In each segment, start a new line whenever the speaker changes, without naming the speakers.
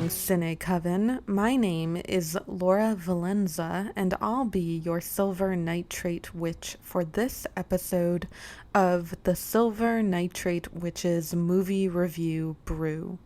Greetings, Cine Coven. My name is Laura Valenza, and I'll be your Silver Nitrate Witch for this episode of the Silver Nitrate Witches movie review brew.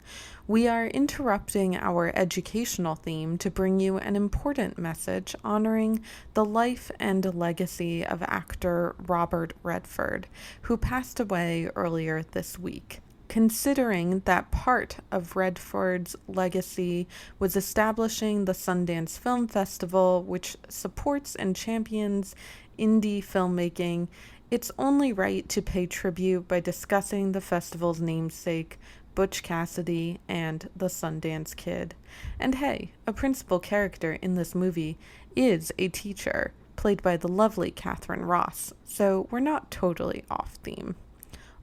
We are interrupting our educational theme to bring you an important message honoring the life and legacy of actor Robert Redford, who passed away earlier this week. Considering that part of Redford's legacy was establishing the Sundance Film Festival, which supports and champions indie filmmaking, it's only right to pay tribute by discussing the festival's namesake, Butch Cassidy and the Sundance Kid. And hey, a principal character in this movie is a teacher, played by the lovely Catherine Ross, so we're not totally off theme.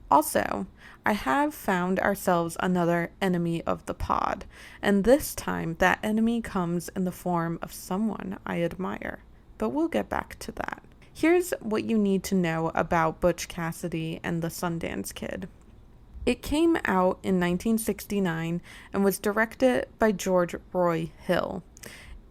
Also, I have found ourselves another enemy of the pod, and this time that enemy comes in the form of someone I admire, but we'll get back to that. Here's what you need to know about Butch Cassidy and the Sundance Kid. It came out in 1969 and was directed by George Roy Hill.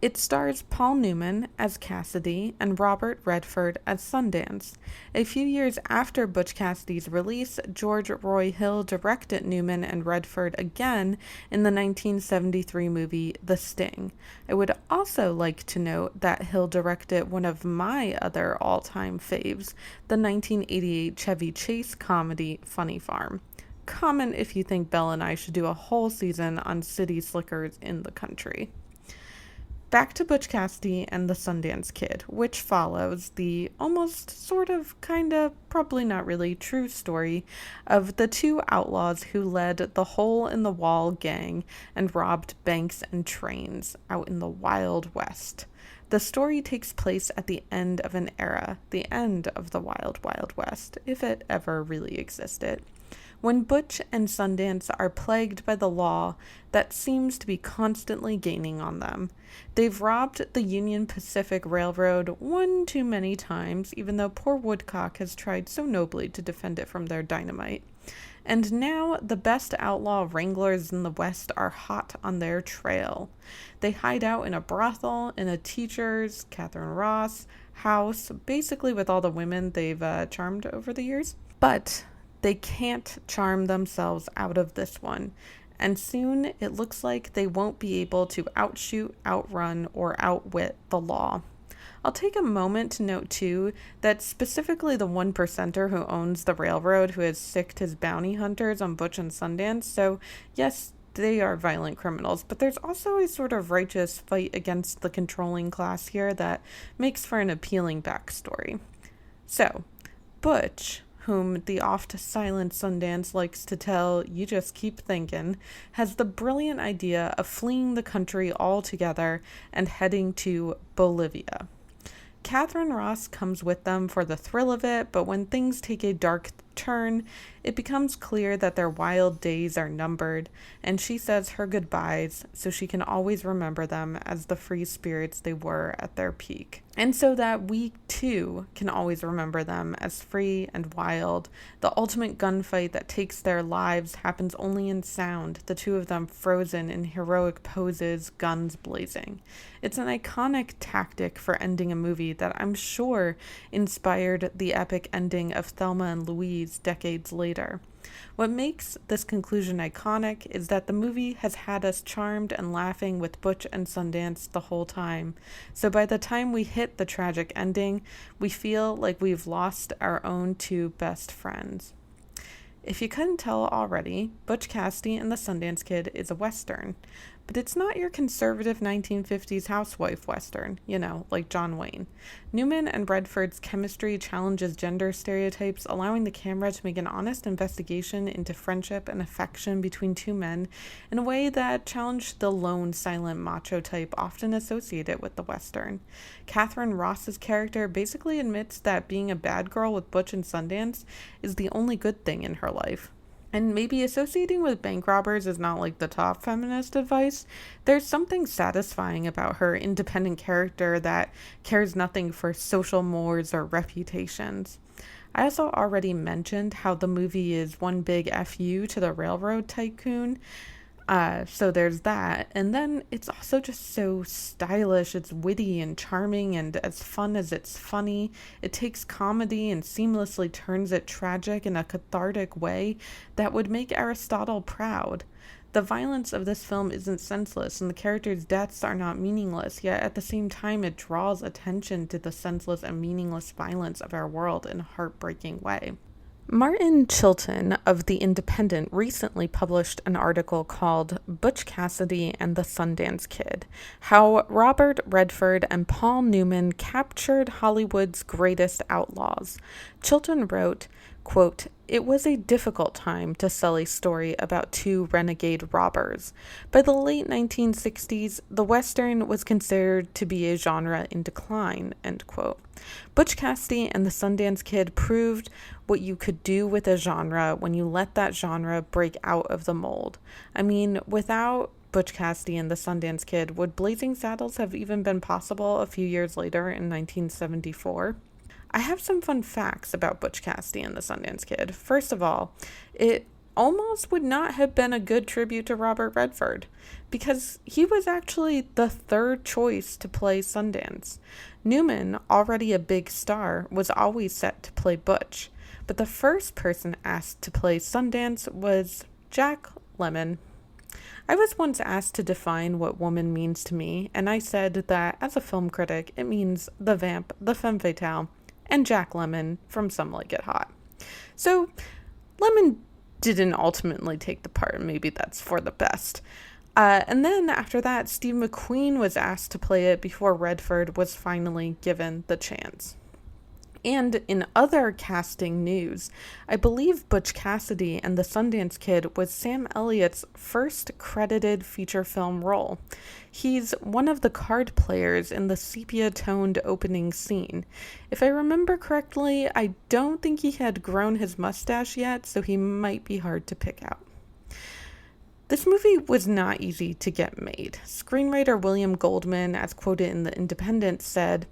It stars Paul Newman as Cassidy and Robert Redford as Sundance. A few years after Butch Cassidy's release, George Roy Hill directed Newman and Redford again in the 1973 movie The Sting. I would also like to note that Hill directed one of my other all-time faves, the 1988 Chevy Chase comedy Funny Farm. Comment if you think Belle and I should do a whole season on city slickers in the country. Back to Butch Cassidy and the Sundance Kid, which follows the almost, sort of, kinda, probably not really true story of the two outlaws who led the hole-in-the-wall gang and robbed banks and trains out in the Wild West. The story takes place at the end of an era, the end of the Wild Wild West, if it ever really existed, when Butch and Sundance are plagued by the law that seems to be constantly gaining on them. They've robbed the Union Pacific Railroad one too many times, even though poor Woodcock has tried so nobly to defend it from their dynamite. And now the best outlaw wranglers in the West are hot on their trail. They hide out in a brothel, in a teacher's, Catherine Ross, house, basically with all the women they've charmed over the years. But they can't charm themselves out of this one, and soon it looks like they won't be able to outshoot, outrun, or outwit the law. I'll take a moment to note, too, that specifically the one percenter who owns the railroad who has sicked his bounty hunters on Butch and Sundance, so yes, they are violent criminals, but there's also a sort of righteous fight against the controlling class here that makes for an appealing backstory. So, Butch, whom the oft-silent Sundance likes to tell, you just keep thinking, has the brilliant idea of fleeing the country altogether and heading to Bolivia. Catherine Ross comes with them for the thrill of it, but when things take a dark turn, it becomes clear that their wild days are numbered, and she says her goodbyes so she can always remember them as the free spirits they were at their peak. And so that we, too, can always remember them as free and wild. The ultimate gunfight that takes their lives happens only in sound, the two of them frozen in heroic poses, guns blazing. It's an iconic tactic for ending a movie that I'm sure inspired the epic ending of Thelma and Louise decades later. What makes this conclusion iconic is that the movie has had us charmed and laughing with Butch and Sundance the whole time. So by the time we hit the tragic ending, we feel like we've lost our own two best friends. If you couldn't tell already, Butch Cassidy and the Sundance Kid is a Western. But it's not your conservative 1950s housewife Western, like John Wayne. Newman and Redford's chemistry challenges gender stereotypes, allowing the camera to make an honest investigation into friendship and affection between two men in a way that challenged the lone, silent macho type often associated with the Western. Catherine Ross's character basically admits that being a bad girl with Butch and Sundance is the only good thing in her life. And maybe associating with bank robbers is not like the top feminist advice. There's something satisfying about her independent character that cares nothing for social mores or reputations. I also already mentioned how the movie is one big FU to the railroad tycoon. So there's that. And then it's also just so stylish. It's witty and charming and as fun as it's funny. It takes comedy and seamlessly turns it tragic in a cathartic way that would make Aristotle proud. The violence of this film isn't senseless, and the characters' deaths are not meaningless, yet at the same time it draws attention to the senseless and meaningless violence of our world in a heartbreaking way. Martin Chilton of The Independent recently published an article called Butch Cassidy and the Sundance Kid, How Robert Redford and Paul Newman Captured Hollywood's Greatest Outlaws. Chilton wrote, quote, "It was a difficult time to sell a story about two renegade robbers. By the late 1960s, the Western was considered to be a genre in decline," end quote. Butch Cassidy and the Sundance Kid proved what you could do with a genre when you let that genre break out of the mold. I mean, without Butch Cassidy and the Sundance Kid, would Blazing Saddles have even been possible a few years later in 1974? I have some fun facts about Butch Cassidy and the Sundance Kid. First of all, it almost would not have been a good tribute to Robert Redford because he was actually the third choice to play Sundance. Newman, already a big star, was always set to play Butch, but the first person asked to play Sundance was Jack Lemmon. I was once asked to define what woman means to me, and I said that as a film critic, it means the vamp, the femme fatale, and Jack Lemmon from Some Like It Hot. So Lemmon didn't ultimately take the part, and maybe that's for the best. And then after that, Steve McQueen was asked to play it before Redford was finally given the chance. And in other casting news, I believe Butch Cassidy and the Sundance Kid was Sam Elliott's first credited feature film role. He's one of the card players in the sepia-toned opening scene. If I remember correctly, I don't think he had grown his mustache yet, so he might be hard to pick out. This movie was not easy to get made. Screenwriter William Goldman, as quoted in The Independent, said,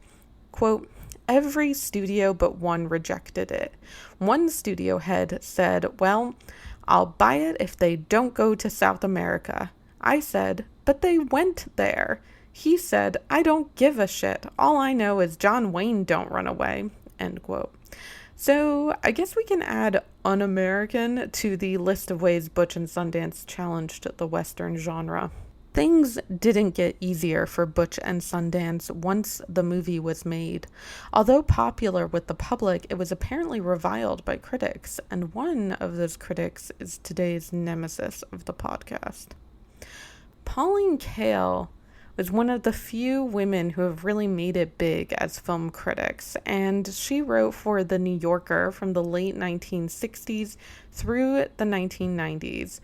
quote, "Every studio but one rejected it. One studio head said, 'Well, I'll buy it if they don't go to South America.' I said, 'But they went there.' He said, 'I don't give a shit. All I know is John Wayne don't run away.'" End quote. So I guess we can add un-American to the list of ways Butch and Sundance challenged the Western genre. Things didn't get easier for Butch and Sundance once the movie was made. Although popular with the public, it was apparently reviled by critics, and one of those critics is today's nemesis of the podcast. Pauline Kael was one of the few women who have really made it big as film critics, and she wrote for The New Yorker from the late 1960s through the 1990s.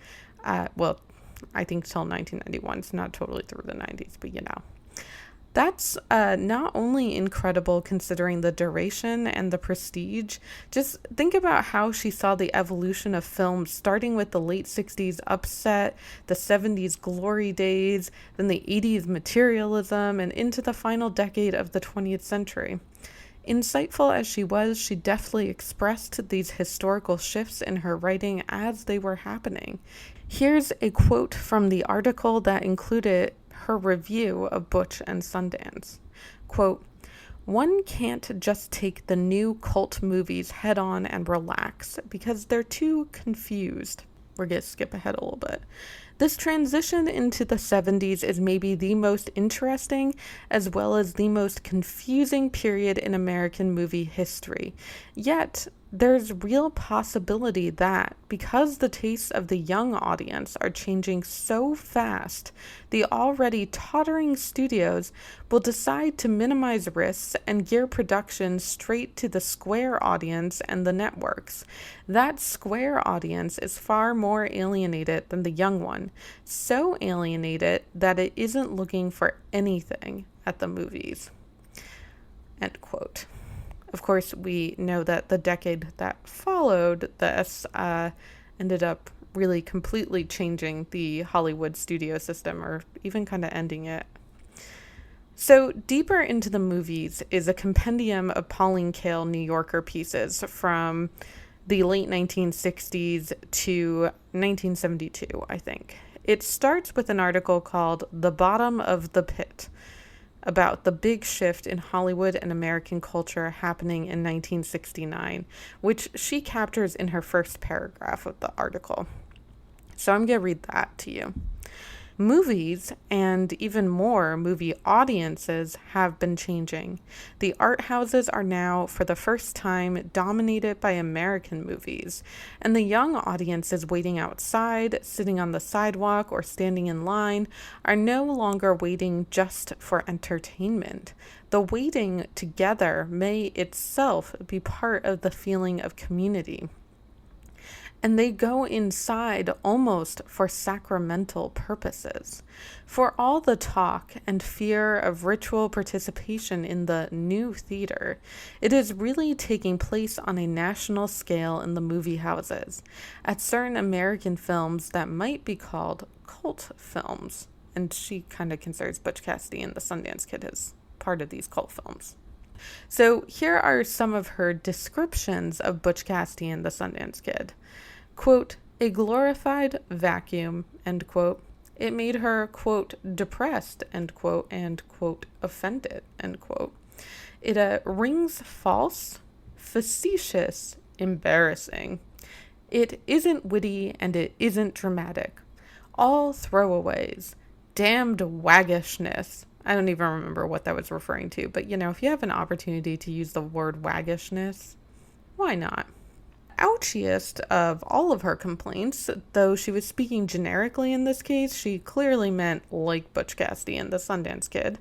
I think till 1991, so not totally through the 90s, but you know. That's not only incredible considering the duration and the prestige. Just think about how she saw the evolution of film, starting with the late 60s upset, the 70s glory days, then the 80s materialism, and into the final decade of the 20th century. Insightful as she was, she deftly expressed these historical shifts in her writing as they were happening. Here's a quote from the article that included her review of Butch and Sundance. Quote, "One can't just take the new cult movies head on and relax because they're too confused." We're going to skip ahead a little bit. This transition into the 70s is maybe the most interesting as well as the most confusing period in American movie history. Yet, there's real possibility that because the tastes of the young audience are changing so fast, the already tottering studios will decide to minimize risks and gear production straight to the square audience and the networks. That square audience is far more alienated than the young one, so alienated that it isn't looking for anything at the movies. End quote. Of course, we know that the decade that followed this ended up really completely changing the Hollywood studio system, or even kind of ending it. So deeper into the movies is a compendium of Pauline Kael New Yorker pieces from the late 1960s to 1972, I think. It starts with an article called The Bottom of the Pit, about the big shift in Hollywood and American culture happening in 1969, which she captures in her first paragraph of the article. So I'm going to read that to you. Movies, and even more movie audiences, have been changing. The art houses are now, for the first time, dominated by American movies, and the young audiences waiting outside, sitting on the sidewalk, or standing in line are no longer waiting just for entertainment. The waiting together may itself be part of the feeling of community. And they go inside almost for sacramental purposes. For all the talk and fear of ritual participation in the new theater, it is really taking place on a national scale in the movie houses, at certain American films that might be called cult films. And she kind of considers Butch Cassidy and the Sundance Kid as part of these cult films. So here are some of her descriptions of Butch Cassidy and the Sundance Kid. Quote, a glorified vacuum, end quote. It made her, quote, depressed, end quote, and, quote, offended, end quote. It rings false, facetious, embarrassing. It isn't witty and it isn't dramatic. All throwaways. Damned waggishness. I don't even remember what that was referring to, but if you have an opportunity to use the word waggishness, why not? Ouchiest of all of her complaints, though she was speaking generically in this case, she clearly meant like Butch Cassidy and the Sundance Kid.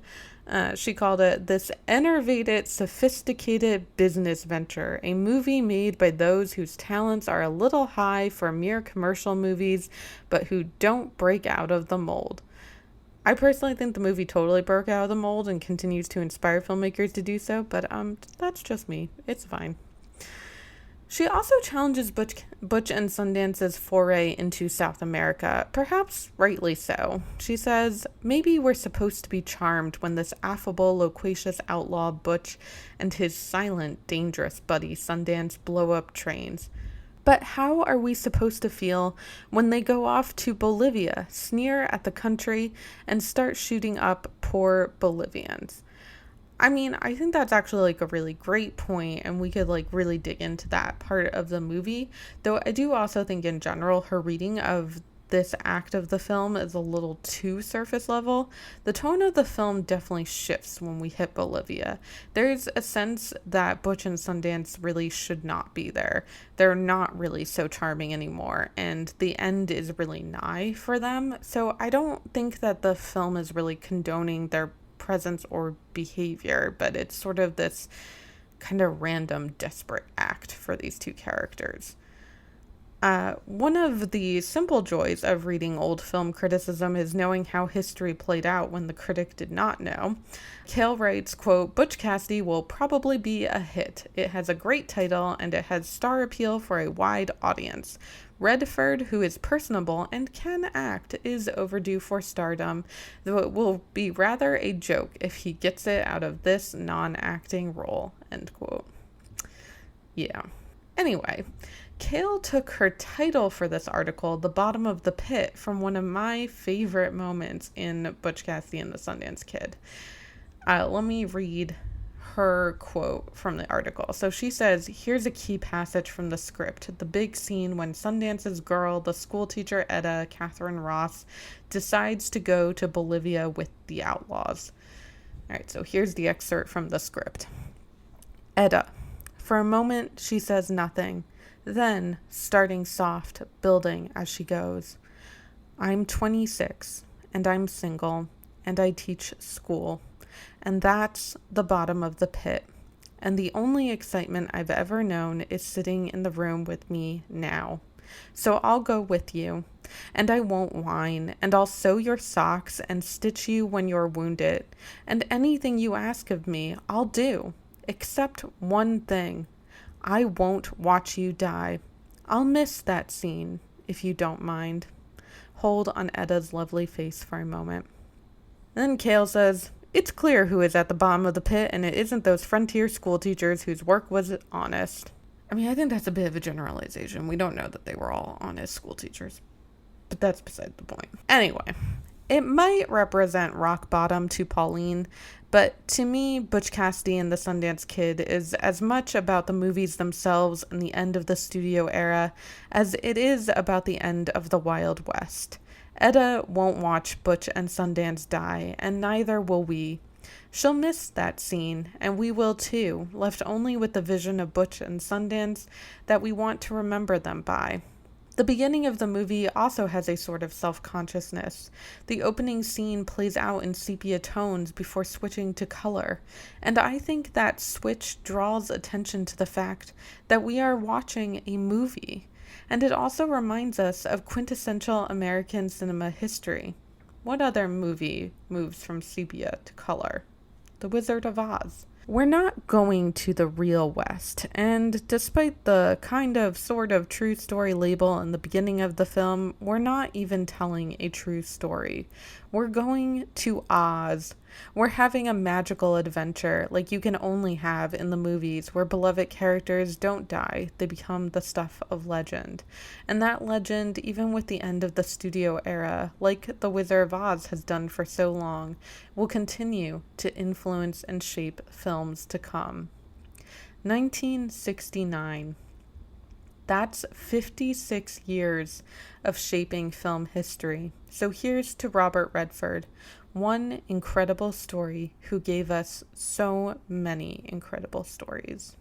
She called it this enervated, sophisticated business venture, a movie made by those whose talents are a little high for mere commercial movies, but who don't break out of the mold. I personally think the movie totally broke out of the mold and continues to inspire filmmakers to do so, but that's just me. It's fine. She also challenges Butch and Sundance's foray into South America, perhaps rightly so. She says, maybe we're supposed to be charmed when this affable, loquacious outlaw Butch and his silent, dangerous buddy Sundance blow up trains. But how are we supposed to feel when they go off to Bolivia, sneer at the country, and start shooting up poor Bolivians? I mean, I think that's actually a really great point, and we could really dig into that part of the movie. Though I do also think in general her reading of this act of the film is a little too surface level. The tone of the film definitely shifts when we hit Bolivia. There's a sense that Butch and Sundance really should not be there. They're not really so charming anymore, and the end is really nigh for them. So I don't think that the film is really condoning their presence or behavior, but it's sort of this kind of random, desperate act for these two characters. One of the simple joys of reading old film criticism is knowing how history played out when the critic did not know. Cale writes, quote, Butch Cassidy will probably be a hit. It has a great title and it has star appeal for a wide audience. Redford, who is personable and can act, is overdue for stardom, though it will be rather a joke if he gets it out of this non-acting role, end quote. Yeah. Anyway, Cale took her title for this article, The Bottom of the Pit, from one of my favorite moments in Butch Cassidy and the Sundance Kid. Let me read her quote from the article. So she says, here's a key passage from the script. The big scene when Sundance's girl, the school teacher Etta, Catherine Ross, decides to go to Bolivia with the outlaws. All right, so here's the excerpt from the script. Etta. For a moment, she says nothing. Then, starting soft, building as she goes. I'm 26, and I'm single, and I teach school. And that's the bottom of the pit. And the only excitement I've ever known is sitting in the room with me now. So I'll go with you, and I won't whine, and I'll sew your socks and stitch you when you're wounded, and anything you ask of me, I'll do, except one thing. I won't watch you die. I'll miss that scene, if you don't mind. Hold on Etta's lovely face for a moment. Then Cale says, it's clear who is at the bottom of the pit, and it isn't those frontier school teachers whose work was honest. I mean, I think that's a bit of a generalization. We don't know that they were all honest school teachers. But that's beside the point. Anyway, it might represent rock bottom to Pauline, but to me, Butch Cassidy and the Sundance Kid is as much about the movies themselves and the end of the studio era as it is about the end of the Wild West. Etta won't watch Butch and Sundance die, and neither will we. She'll miss that scene, and we will too, left only with the vision of Butch and Sundance that we want to remember them by. The beginning of the movie also has a sort of self-consciousness. The opening scene plays out in sepia tones before switching to color, and I think that switch draws attention to the fact that we are watching a movie, and it also reminds us of quintessential American cinema history. What other movie moves from sepia to color? The Wizard of Oz. We're not going to the real West, and despite the kind of sort of true story label in the beginning of the film, we're not even telling a true story. We're going to Oz. We're having a magical adventure like you can only have in the movies where beloved characters don't die, they become the stuff of legend. And that legend, even with the end of the studio era, like The Wizard of Oz has done for so long, will continue to influence and shape films to come. 1969. That's 56 years of shaping film history. So here's to Robert Redford, one incredible story who gave us so many incredible stories.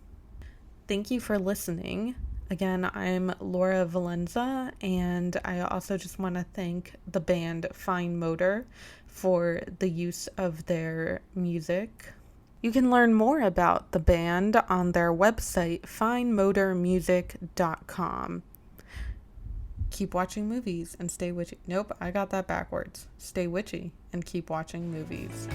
Thank you for listening. Again, I'm Laura Valenza, and I also just want to thank the band Fine Motor for the use of their music. You can learn more about the band on their website, finemotormusic.com. Keep watching movies and stay witchy. Nope, I got that backwards. Stay witchy and keep watching movies.